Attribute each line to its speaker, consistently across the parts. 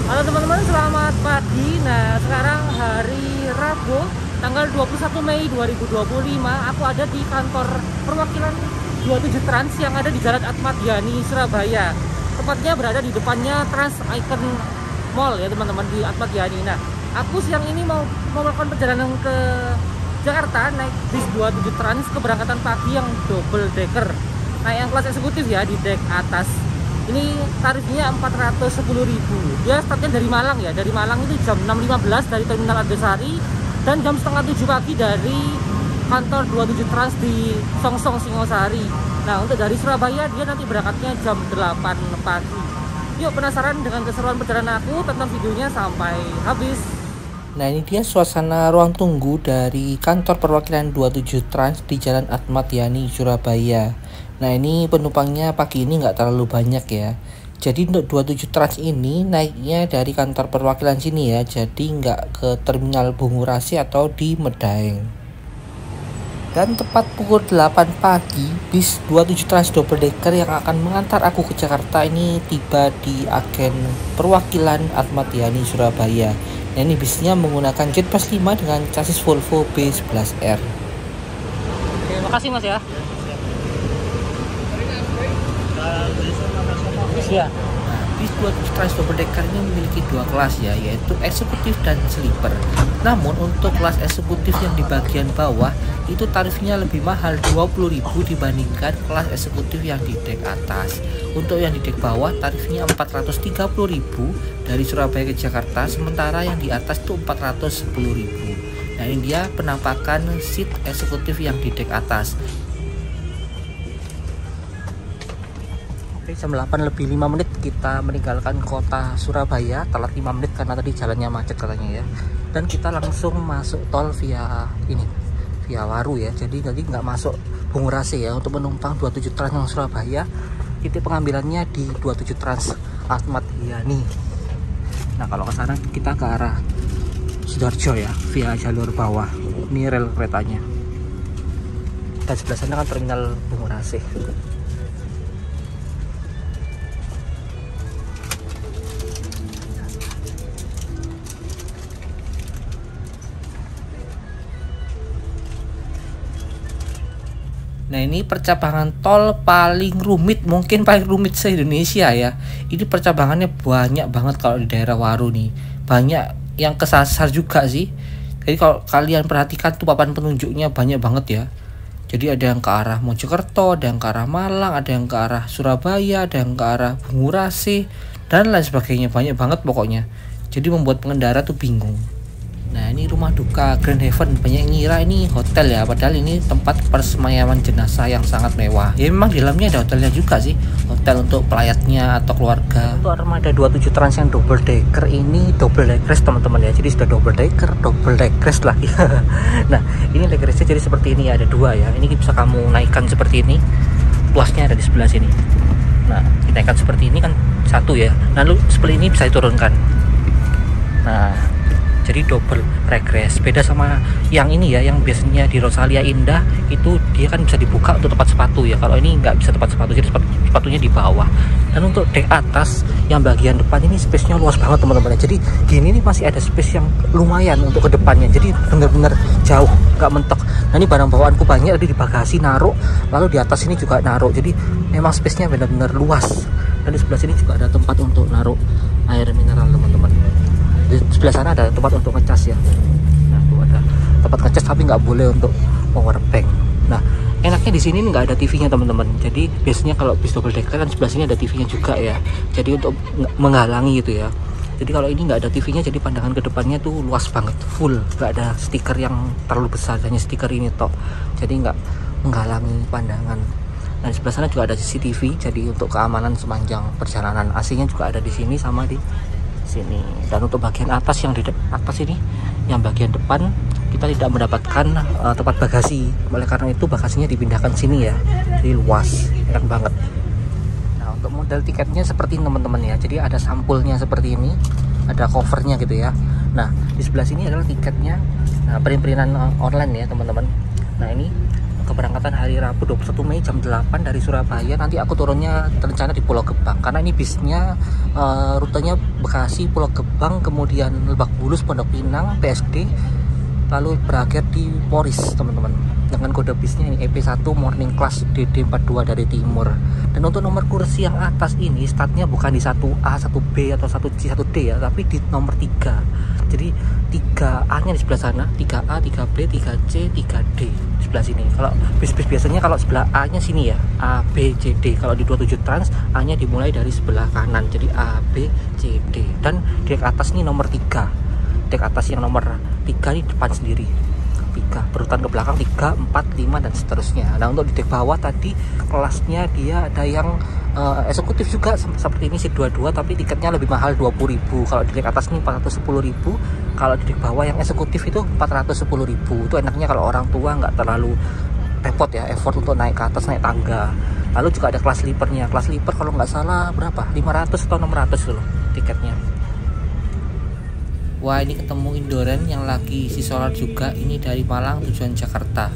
Speaker 1: Halo teman-teman, selamat pagi. Nah, sekarang hari Rabu, tanggal 21 Mei 2025. Aku ada di kantor perwakilan 27 Trans yang ada di Jalan Ahmad Yani, Surabaya. Tepatnya berada di depannya Trans Icon Mall ya teman-teman, di Ahmad Yani. Nah, aku siang ini mau melakukan perjalanan ke Jakarta naik bis 27 Trans, keberangkatan pagi yang double decker. Nah, yang kelas eksekutif ya, di dek atas. Ini tarifnya 410.000. Dia startnya dari Malang ya. Dari Malang itu jam 6.15 dari Terminal Argosari, dan jam setengah 7 pagi dari kantor 27 Trans di Songsong Singosari. Nah, untuk dari Surabaya dia nanti berangkatnya jam 8 pagi. Yuk, penasaran dengan keseruan perjalanan aku? Tonton videonya sampai habis.
Speaker 2: Nah, ini dia suasana ruang tunggu dari kantor perwakilan 27 Trans di Jalan Ahmad Yani, Surabaya. Nah, ini penumpangnya pagi ini nggak terlalu banyak ya. Jadi untuk 27 Trans ini naiknya dari kantor perwakilan sini ya. Jadi nggak ke Terminal Bungurasi atau di Medaeng. Dan tepat pukul 8 pagi, bis 27 Trans Double Decker yang akan mengantar aku ke Jakarta ini tiba di agen perwakilan Ahmad Yani, Surabaya. Nah, ini bisnya menggunakan JetBus 5 dengan chassis Volvo B11R.
Speaker 1: Oke, makasih Mas ya. Ya.
Speaker 2: Bis 27 Trans Double Decker ini memiliki dua kelas ya, yaitu eksekutif dan sleeper. Namun untuk kelas eksekutif yang di bagian bawah itu tarifnya lebih mahal 20.000 dibandingkan kelas eksekutif yang di dek atas. Untuk yang di dek bawah tarifnya 430.000 dari Surabaya ke Jakarta, sementara yang di atas itu 410.000. Nah, ini dia penampakan seat eksekutif yang di dek atas. Jam 8 lebih 5 menit kita meninggalkan kota Surabaya, telat 5 menit karena tadi jalannya macet katanya ya. Dan kita langsung masuk tol via ini, via Waru ya. Jadi nggak masuk Bungurasi ya. Untuk penumpang 27 Trans yang Surabaya, titik pengambilannya di 27 Trans Ahmad Yani. Nah, kalau ke sana kita ke arah Sidoarjo ya, via jalur bawah. Ini rel keretanya. Dan sebelah sana kan terminal Bungurasi. Nah, ini percabangan tol paling rumit, mungkin paling rumit se-Indonesia ya. Ini percabangannya banyak banget kalau di daerah Waru nih. Banyak yang kesasar juga sih. Jadi kalau kalian perhatikan tuh papan penunjuknya banyak banget ya. Jadi ada yang ke arah Mojokerto, ada yang ke arah Malang, ada yang ke arah Surabaya, ada yang ke arah Bungurasi, dan lain sebagainya. Banyak banget pokoknya. Jadi membuat pengendara tuh bingung. Nah, ini rumah duka Grand Heaven. Banyak ngira ini hotel ya, padahal ini tempat persemayaman jenazah yang sangat mewah. Ya memang di dalamnya ada hotelnya juga sih, hotel untuk pelayatnya atau keluarga. Untuk armada 27 Trans yang double decker ini double deckrest teman-teman ya. Jadi sudah double decker, double deckrest lagi. Nah, ini deckrestnya jadi seperti ini, ada dua ya. Ini bisa kamu naikkan seperti ini. Luasnya ada di sebelah sini. Nah, dinaikkan seperti ini kan satu ya. Lalu seperti ini bisa diturunkan. Nah, jadi double regress. Beda sama yang ini ya, yang biasanya di Rosalia Indah itu dia kan bisa dibuka untuk tempat sepatu ya. Kalau ini nggak bisa tempat sepatu, jadi sepatunya di bawah. Dan untuk dek atas yang bagian depan ini space-nya luas banget teman-teman. Jadi gini nih masih ada space yang lumayan untuk ke depannya. Jadi benar-benar jauh, nggak mentok. Nah, ini barang bawaanku banyak, ada di bagasi naruh, lalu di atas ini juga naruh. Jadi memang space-nya benar-benar luas. Dan di sebelah sini juga ada tempat untuk naruh air mineral teman-teman. Di sebelah sana ada tempat untuk ngecas ya. Nah, tuh ada tempat ngecas tapi nggak boleh untuk power bank. Nah, enaknya di sini nggak ada TV-nya teman-teman. Jadi biasanya kalau bis double decker kan sebelah sini ada TV-nya juga ya. Jadi untuk menghalangi gitu ya. Jadi kalau ini nggak ada TV-nya, jadi pandangan ke depannya tuh luas banget, full. Nggak ada stiker yang terlalu besar, hanya stiker ini tok. Jadi nggak menghalangi pandangan. Nah, di sebelah sana juga ada CCTV. Jadi untuk keamanan sepanjang perjalanan. AC-nya juga ada di sini sama di sini. Dan untuk bagian atas yang di atas ini, yang bagian depan kita tidak mendapatkan tempat bagasi. Oleh karena itu bagasinya dipindahkan sini ya. Jadi luas, enak banget. Nah, untuk model tiketnya seperti ini teman-teman ya. Jadi ada sampulnya seperti ini, ada covernya gitu ya. Nah, di sebelah sini adalah tiketnya. Nah, print-printan online ya teman-teman. Nah, ini keberangkatan hari Rabu 21 Mei jam 8 dari Surabaya. Nanti aku turunnya rencana di Pulau Gebang, karena ini bisnya rutenya Bekasi, Pulau Gebang, kemudian Lebak Bulus, Pondok Pinang, BSD, lalu berakhir di Poris teman-teman, dengan kode bisnya ini EP1 Morning Class DD42 dari timur. Dan untuk nomor kursi yang atas ini startnya bukan di 1A, 1B atau 1C, 1D ya, tapi di nomor 3. Jadi 3A nya di sebelah sana, 3A, 3B, 3C, 3D di sebelah sini. Kalau bis-bis biasanya kalau sebelah A nya sini ya, A, B, C, D. Kalau di 27 Trans A nya dimulai dari sebelah kanan, jadi A, B, C, D. Dan dek atas ini nomor 3. Dek atas yang nomor 3 ini depan sendiri, 3 berurutan ke belakang, 3, 4, 5 dan seterusnya. Nah untuk di dek bawah tadi kelasnya dia ada yang eksekutif juga seperti ini, seat 22, tapi tiketnya lebih mahal 20.000. Kalau di dek atas ini 410.000, kalau di dek bawah yang eksekutif itu 410.000. Itu enaknya kalau orang tua nggak terlalu repot ya, effort untuk naik ke atas, naik tangga. Lalu juga ada kelas sleepernya. Kelas sleeper kalau nggak salah berapa, 500 atau 600 itu loh tiketnya. Wah, ini ketemu Indoren yang lagi isi solar juga. Ini dari Malang tujuan Jakarta.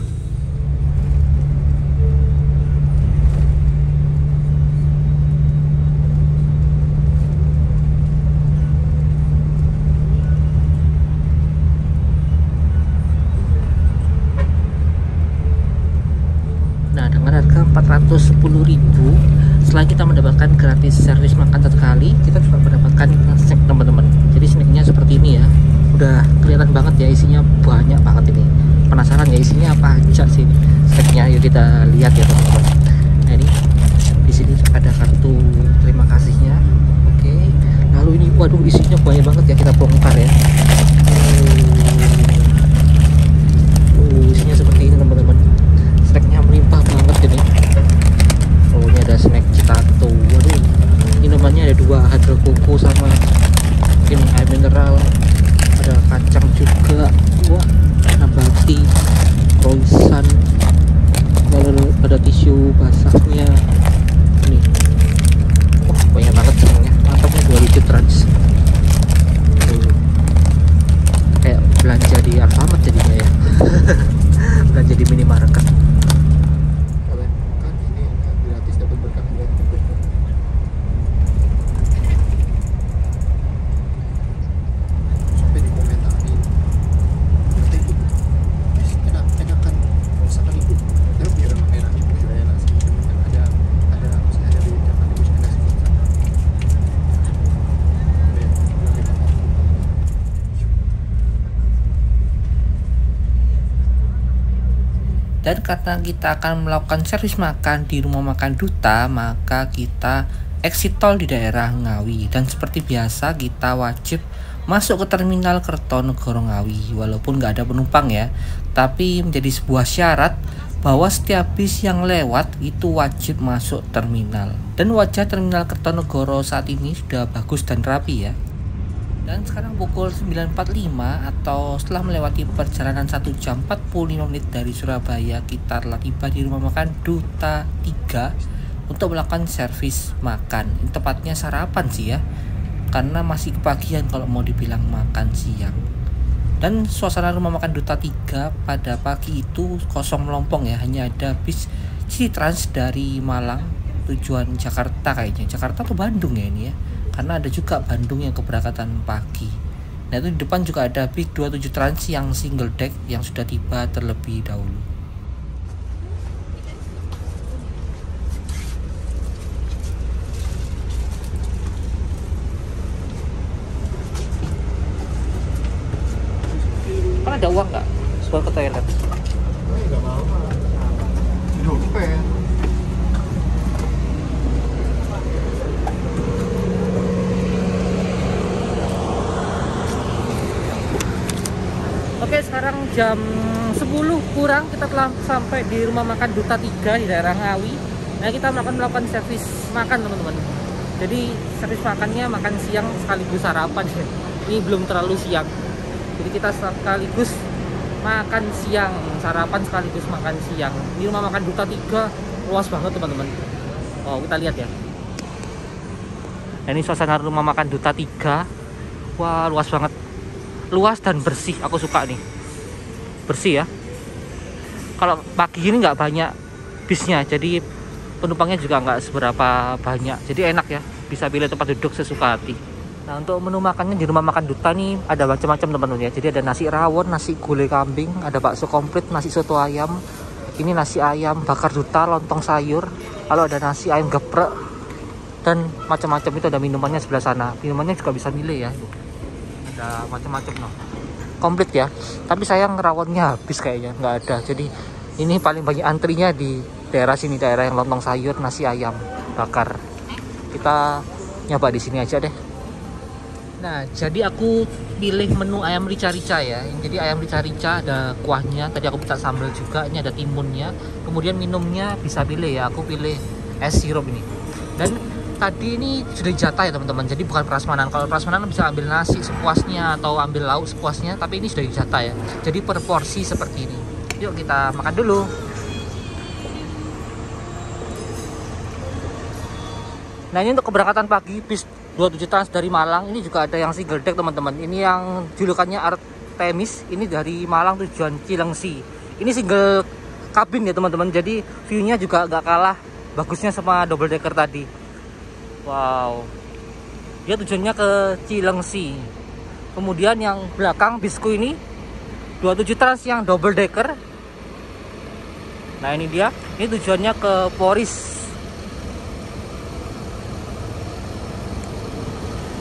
Speaker 2: Nah, dengan harga 410.000, selain kita mendapatkan gratis servis makan satu kali, kita juga mendapatkan snack teman-teman. Jadi snacknya seperti ini ya, udah kelihatan banget ya, isinya banyak banget ini. Penasaran ya isinya apa aja sih ini snacknya? Yuk kita lihat ya teman-teman. Nah ini di sini ada kartu terima kasihnya. Oke, lalu ini waduh isinya banyak banget ya, kita bongkar ya. Isinya seperti ini teman-teman. Snacknya melimpah banget ini. Oh, ini ada snack citato. Waduh, ini namanya ada 2, Hydro Koko sama mungkin air mineral. Ada kacang juga. Wah, nabati, croissant, lalu ada tisu basahnya. Nih, wah banyak banget semuanya. Mantapnya 2 lucu trans. Kayak belanja di Alfamart jadinya ya. Belanja di minimarket. Dan karena kita akan melakukan servis makan di rumah makan Duta, maka kita exit tol di daerah Ngawi. Dan seperti biasa kita wajib masuk ke terminal Kertonegoro Ngawi, walaupun nggak ada penumpang ya, tapi menjadi sebuah syarat bahwa setiap bis yang lewat itu wajib masuk terminal. Dan wajah terminal Kertonegoro saat ini sudah bagus dan rapi ya. Dan sekarang pukul 9.45 atau setelah melewati perjalanan 1 jam 45 menit dari Surabaya, kita telah tiba di rumah makan Duta 3 untuk melakukan servis makan. Ini tepatnya sarapan sih ya, karena masih kepagian kalau mau dibilang makan siang. Dan suasana rumah makan Duta 3 pada pagi itu kosong melompong ya, hanya ada bis City Trans dari Malang tujuan Jakarta, kayaknya Jakarta atau Bandung ya ini ya, karena ada juga Bandung yang keberangkatan pagi. Nah itu di depan juga ada bis 27 Trans yang single deck yang sudah tiba terlebih dahulu. Kan ada uang nggak? Suka ke toilet?
Speaker 3: Nggak mau. Dompet.
Speaker 1: Oke, sekarang jam 10 kurang kita telah sampai di rumah makan Duta 3 di daerah Ngawi. Nah, kita akan melakukan servis makan teman-teman. Jadi servis makannya makan siang sekaligus sarapan ya. Ini belum terlalu siang. Jadi kita sekaligus makan siang, sarapan sekaligus makan siang. Di rumah makan Duta 3 luas banget teman-teman. Oh, kita lihat ya. Nah, ini suasana rumah makan Duta 3. Wah, luas banget. Luas dan bersih, aku suka nih, bersih ya. kalau pagi ini nggak banyak bisnya, jadi penumpangnya juga nggak seberapa banyak, jadi enak ya, bisa pilih tempat duduk sesuka hati. Nah, untuk menu makannya di rumah makan Duta nih ada macam-macam teman-teman ya. Jadi ada nasi rawon, nasi gulai kambing, ada bakso komplit, nasi soto ayam, ini nasi ayam bakar Duta, lontong sayur, lalu ada nasi ayam geprek, dan macam-macam. Itu ada minumannya sebelah sana, minumannya juga bisa milih ya, ada macam-macam loh, komplit ya. Tapi sayang rawonnya habis kayaknya, nggak ada. Jadi ini paling banyak antrinya di daerah sini, daerah yang lontong sayur, nasi ayam bakar. Kita nyoba di sini aja deh. Nah, jadi aku pilih menu ayam rica-rica ya. Jadi ayam rica-rica ada kuahnya, tadi aku minta sambal juga, ini ada timunnya. Kemudian minumnya bisa pilih ya, aku pilih es sirup ini. Dan tadi ini sudah dijatah ya teman-teman, jadi bukan prasmanan. Kalau prasmanan bisa ambil nasi sepuasnya atau ambil lauk sepuasnya, tapi ini sudah dijatah ya. Jadi per porsi seperti ini. Yuk kita makan dulu. Nah, ini untuk keberangkatan pagi bis 27 Trans dari Malang. Ini juga ada yang single deck teman-teman. Ini yang julukannya Artemis. Ini dari Malang tujuan Cilengsi. Ini single kabin ya teman-teman. Jadi view-nya juga gak kalah bagusnya sama double decker tadi. Wow. Dia tujuannya ke Cilengsi. Kemudian yang belakang bisku ini 27 Trans yang double decker. Nah, ini dia. Ini tujuannya ke Poris.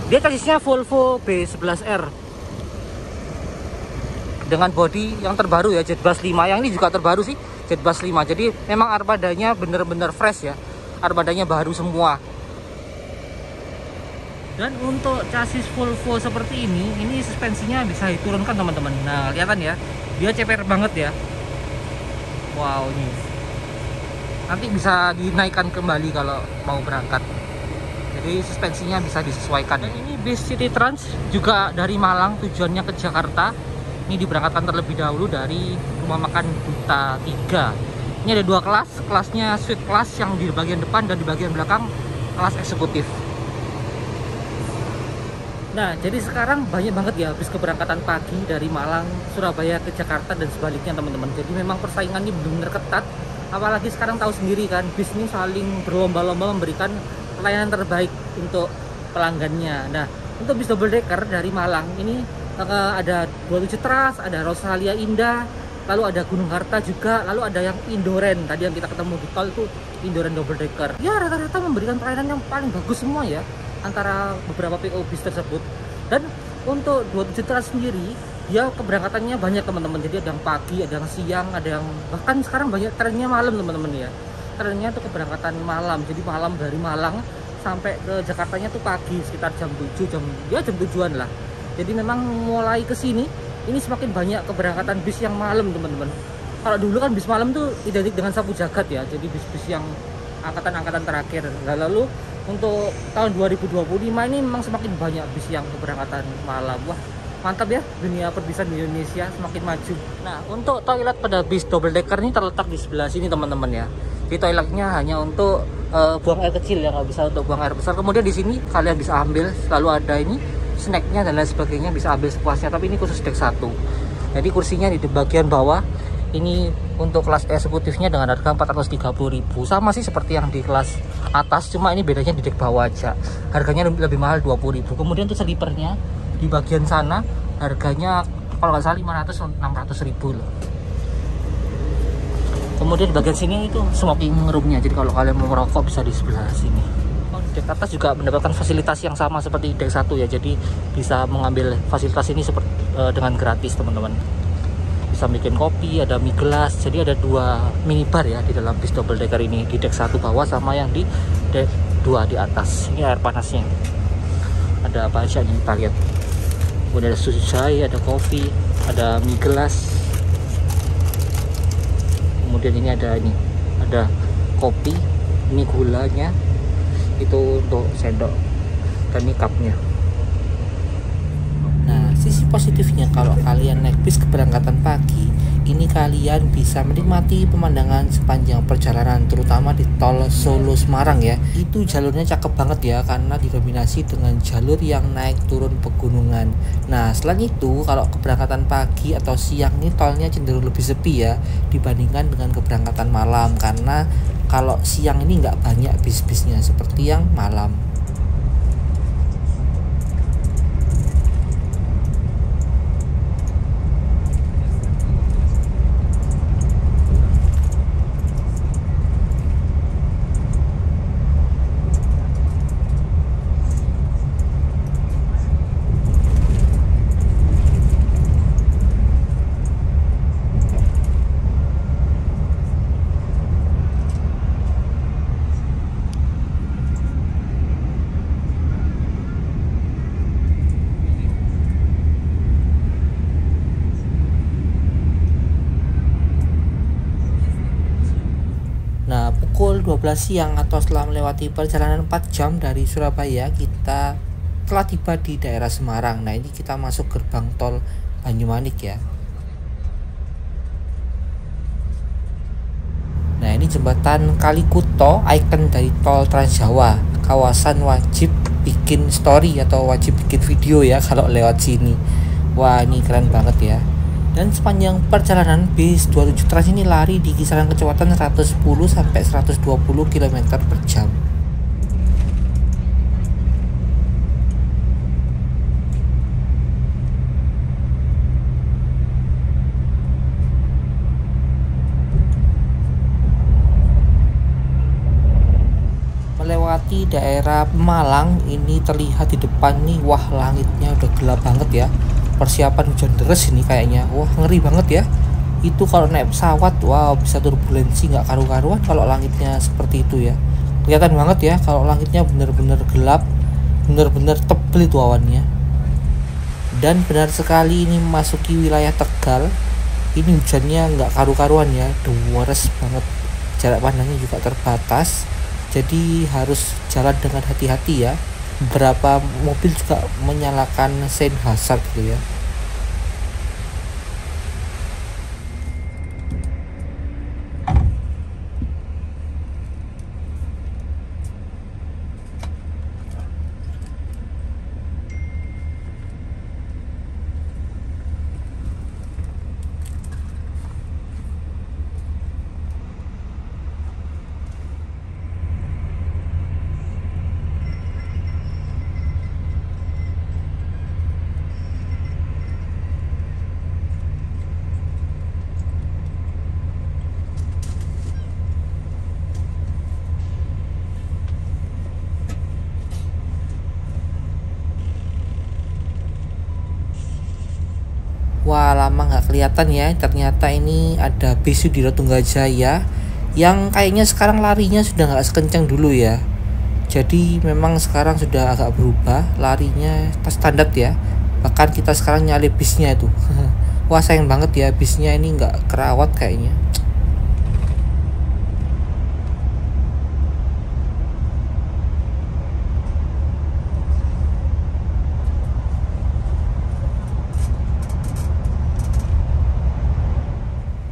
Speaker 1: Dia chasisnya Volvo B11R dengan bodi yang terbaru ya, Jetbus 5. Yang ini juga terbaru sih, Jetbus 5. Jadi memang armadanya bener-bener fresh ya, armadanya baru semua. Dan untuk chassis Volvo seperti ini suspensinya bisa diturunkan teman-teman. Nah, kelihatan ya, dia ceper banget ya. Wow, ini nanti bisa dinaikkan kembali kalau mau berangkat. Jadi suspensinya bisa disesuaikan. Dan ini bis City Trans juga dari Malang tujuannya ke Jakarta. Ini diberangkatkan terlebih dahulu dari rumah makan Duta 3. Ini ada dua kelas, kelasnya suite class yang di bagian depan dan di bagian belakang kelas eksekutif. Nah, jadi sekarang banyak banget ya bis keberangkatan pagi dari Malang, Surabaya ke Jakarta dan sebaliknya teman-teman. Jadi memang persaingan ini benar-benar ketat. Apalagi sekarang tahu sendiri kan, bis ini saling berlomba-lomba memberikan pelayanan terbaik untuk pelanggannya. Nah, untuk bis double decker dari Malang ini ada 27 Trans, ada Rosalia Indah, lalu ada Gunung Harta juga, lalu ada yang Indoren. Tadi yang kita ketemu di tol itu Indoren double decker. Ya, rata-rata memberikan pelayanan yang paling bagus semua ya antara beberapa PO bis tersebut. Dan untuk 27 Trans sendiri dia keberangkatannya banyak teman-teman. Jadi ada yang pagi, ada yang siang, ada yang bahkan sekarang banyak trennya malam teman-teman ya. Trennya tuh keberangkatan malam, jadi malam dari Malang sampai ke Jakartanya tuh pagi sekitar jam 7, jam 7-an lah. Jadi memang mulai ke sini ini semakin banyak keberangkatan bis yang malam teman-teman. Kalau dulu kan bis malam tuh identik dengan sapu jagat ya, jadi bis-bis yang angkatan-angkatan terakhir. Nah, lalu untuk tahun 2025 ini memang semakin banyak bis yang keberangkatan malam. Wah, mantap ya, dunia perbisan di Indonesia semakin maju. Nah, untuk toilet pada bis double decker ini terletak di sebelah sini teman-teman ya. Di toiletnya hanya untuk buang air kecil ya, nggak bisa untuk buang air besar. Kemudian di sini kalian bisa ambil, lalu ada ini snacknya dan lain sebagainya, bisa ambil sepuasnya. Tapi ini khusus deck 1. Jadi kursinya di bagian bawah. Ini untuk kelas eksekutifnya dengan harga 430.000. Sama sih seperti yang di kelas atas, cuma ini bedanya di deck bawah aja. Harganya lebih mahal 20.000. Kemudian untuk slipernya di bagian sana harganya kalau nggak salah 500-600.000 loh. Kemudian di bagian sini itu smoking roomnya, jadi kalau kalian mau merokok bisa di sebelah sini. Deck atas juga mendapatkan fasilitas yang sama seperti deck 1 ya, jadi bisa mengambil fasilitas ini seperti dengan gratis teman-teman. Bisa bikin kopi, ada mie gelas, jadi ada 2 minibar ya di dalam bis double decker ini, di deck 1 bawah sama yang di deck 2 di atas. Ini air panasnya, ada apa aja nih kita lihat. Kemudian ada susu chai, ada kopi, ada mie gelas. Kemudian ini ada kopi, ini gulanya, itu untuk sendok, dan ini cupnya. Nah, sisi positifnya kalau kalian naik bis keberangkatan pagi
Speaker 2: ini kalian bisa menikmati pemandangan sepanjang perjalanan, terutama di tol Solo Semarang ya. Itu jalurnya cakep banget ya, karena didominasi dengan jalur yang naik turun pegunungan. Nah selain itu, kalau keberangkatan pagi atau siang ini tolnya cenderung lebih sepi ya dibandingkan dengan keberangkatan malam, karena kalau siang ini nggak banyak bis-bisnya seperti yang malam. Nah, pukul 12 siang atau setelah melewati perjalanan 4 jam dari Surabaya, kita telah tiba di daerah Semarang. Nah, ini kita masuk gerbang tol Banyumanik ya. Nah, ini jembatan Kalikuto, ikon dari tol Trans Jawa. Kawasan wajib bikin story atau wajib bikin video ya kalau lewat sini. Wah, ini keren banget ya. Dan sepanjang perjalanan bis 27 Trans ini lari di kisaran kecepatan 110 sampai 120 km per jam. Melewati daerah Malang, ini terlihat di depan nih, wah langitnya udah gelap banget ya. Persiapan hujan deras ini kayaknya. Wah ngeri banget ya. Itu kalau naik pesawat, wow bisa turbulensi nggak karu-karuan kalau langitnya seperti itu ya. Kelihatan banget ya kalau langitnya bener-bener gelap, bener-bener tebel itu awannya. Dan benar sekali ini memasuki wilayah Tegal. Ini hujannya nggak karu-karuan ya, deres banget. Jarak pandangnya juga terbatas, jadi harus jalan dengan hati-hati ya. Beberapa mobil juga menyalakan sein hazard gitu ya. Wah lama nggak kelihatan ya, ternyata ini ada bis Sudiro Tunggajaya yang kayaknya sekarang larinya sudah nggak sekencang dulu ya. Jadi memang sekarang sudah agak berubah, larinya standar ya. Bahkan kita sekarang nyalip bisnya itu. Wah sayang banget ya, bisnya ini nggak kerawat kayaknya.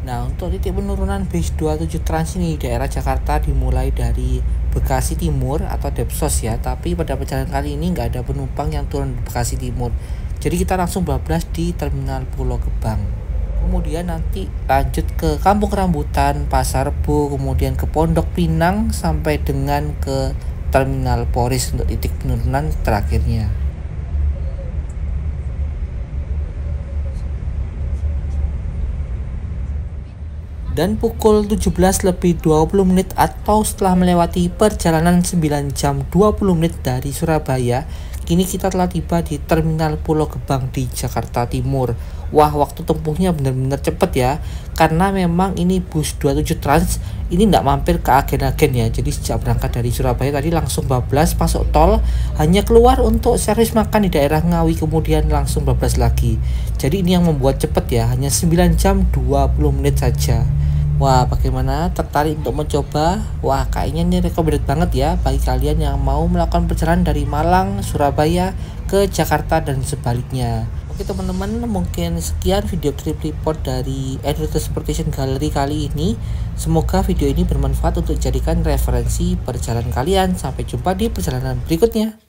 Speaker 2: Nah, untuk titik penurunan bis 27 Trans ini di daerah Jakarta dimulai dari Bekasi Timur atau Depsos ya. Tapi pada perjalanan kali ini nggak ada penumpang yang turun di Bekasi Timur. Jadi kita langsung bablas di Terminal Pulau Gebang. Kemudian nanti lanjut ke Kampung Rambutan, Pasar Rebo, kemudian ke Pondok Pinang sampai dengan ke Terminal Poris untuk titik penurunan terakhirnya. Dan pukul 17:20 atau setelah melewati perjalanan 9 jam 20 menit dari Surabaya, kini kita telah tiba di Terminal Pulau Gebang di Jakarta Timur. Wah waktu tempuhnya benar-benar cepet ya, karena memang ini bus 27 Trans ini tidak mampir ke agen-agen ya. Jadi sejak berangkat dari Surabaya tadi langsung bablas masuk tol, hanya keluar untuk servis makan di daerah Ngawi kemudian langsung bablas lagi. Jadi ini yang membuat cepet ya, hanya 9 jam 20 menit saja. Wah bagaimana, tertarik untuk mencoba? Wah kayaknya ini recommended banget ya bagi kalian yang mau melakukan perjalanan dari Malang, Surabaya ke Jakarta dan sebaliknya. Oke teman-teman, mungkin sekian video trip report dari Android Transportation Gallery kali ini. Semoga video ini bermanfaat untuk dijadikan referensi perjalanan kalian. Sampai jumpa di perjalanan berikutnya.